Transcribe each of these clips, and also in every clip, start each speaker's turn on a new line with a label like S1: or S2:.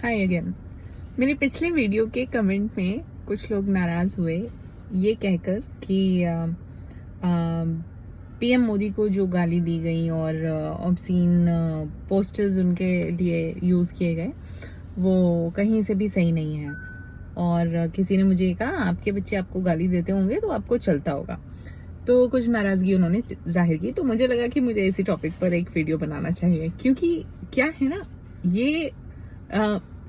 S1: हाय again. मेरे पिछले video के कमेंट में कुछ लोग नाराज हुए ये कहकर कि पीएम मोदी को जो गाली दी गई और ऑब्सीन पोस्टर्स उनके लिए यूज़ किए गए वो कहीं से भी सही नहीं है। और किसी ने मुझे कहा आपके बच्चे आपको गाली देते होंगे तो आपको चलता होगा, तो कुछ नाराज़गी उन्होंने जाहिर की। तो मुझे लगा कि मुझे इसी टॉपिक पर एक वीडियो बनाना चाहिए, क्योंकि क्या है ना, ये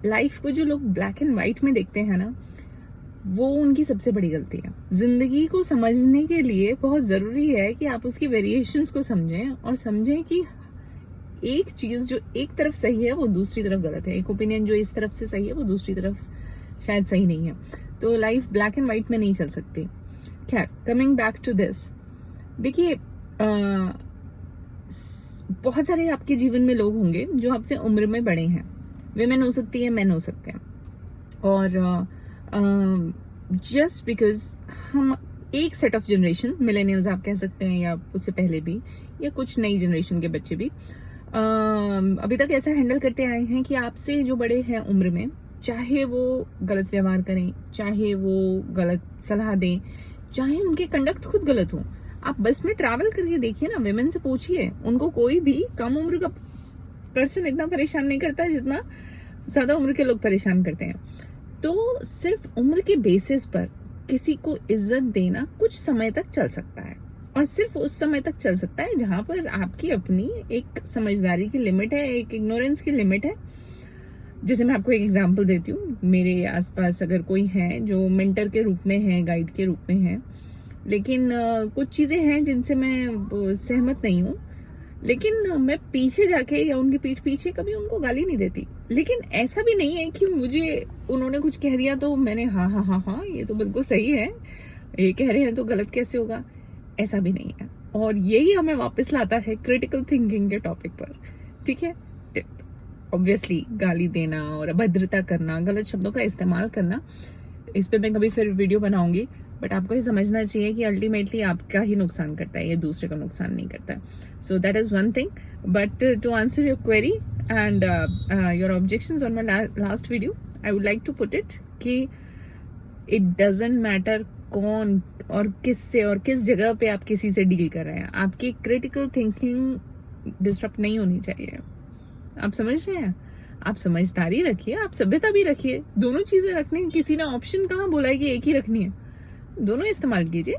S1: लाइफ को जो लोग ब्लैक एंड वाइट में देखते हैं ना, वो उनकी सबसे बड़ी गलती है। जिंदगी को समझने के लिए बहुत जरूरी है कि आप उसकी वेरिएशंस को समझें और समझें कि एक चीज जो एक तरफ सही है वो दूसरी तरफ गलत है, एक ओपिनियन जो इस तरफ से सही है वो दूसरी तरफ शायद सही नहीं है। तो लाइफ ब्लैक एंड वाइट में नहीं चल सकती। खैर, कमिंग बैक टू दिस, देखिए बहुत सारे आपके जीवन में लोग होंगे जो आपसे उम्र में बड़े हैं। विमेन हो सकती है, मेन हो सकते हैं। और जस्ट बिकॉज हम एक सेट ऑफ जनरेशन, मिलेनियल्स आप कह सकते हैं या उससे पहले भी, या कुछ नई जनरेशन के बच्चे भी अभी तक ऐसा हैंडल करते आए हैं कि आपसे जो बड़े हैं उम्र में, चाहे वो गलत व्यवहार करें, चाहे वो गलत सलाह दें, चाहे उनके कंडक्ट खुद गलत हो। आप बस में ट्रैवल करके देखिए ना, विमेन से पूछिए, उनको कोई भी कम उम्र का पर्सन इतना परेशान नहीं करता है जितना ज्यादा उम्र के लोग परेशान करते हैं। तो सिर्फ उम्र के बेसिस पर किसी को इज्जत देना कुछ समय तक चल सकता है, और सिर्फ उस समय तक चल सकता है जहां पर आपकी अपनी एक समझदारी की लिमिट है, एक इग्नोरेंस की लिमिट है। जैसे मैं आपको एक एग्जांपल देती हूँ, मेरे आसपास अगर कोई है जो मेंटर के रूप में है, गाइड के रूप में है, लेकिन कुछ चीजें हैं जिनसे मैं सहमत नहीं हूँ, लेकिन मैं पीछे जाके या उनके पीठ पीछे कभी उनको गाली नहीं देती। लेकिन ऐसा भी नहीं है कि मुझे उन्होंने कुछ कह दिया तो मैंने हाँ हाँ हाँ हाँ ये तो बिल्कुल सही है, ये कह रहे हैं तो गलत कैसे होगा, ऐसा भी नहीं है। और यही हमें वापस लाता है क्रिटिकल थिंकिंग के टॉपिक पर। ठीक है, ऑब्वियसली गाली देना और अभद्रता करना, गलत शब्दों का इस्तेमाल करना, इस पे मैं कभी फिर वीडियो बनाऊंगी। बट आपको ये समझना चाहिए कि अल्टीमेटली आपका ही नुकसान करता है, ये दूसरे का नुकसान नहीं करता है। So that is one thing. But to answer your query and your objections on my last video, I would like to put it कि इट डजंट मैटर कौन और किससे और किस जगह पे आप किसी से डील कर रहे हैं, आपकी क्रिटिकल थिंकिंग डिस्टर्ब नहीं होनी चाहिए। आप समझ रहे हैं? आप समझदारी रखिए, आप सभ्यता भी रखिए, दोनों चीजें रखनी। किसी ने ऑप्शन कहाँ बोला है कि एक ही रखनी है, दोनों इस्तेमाल कीजिए।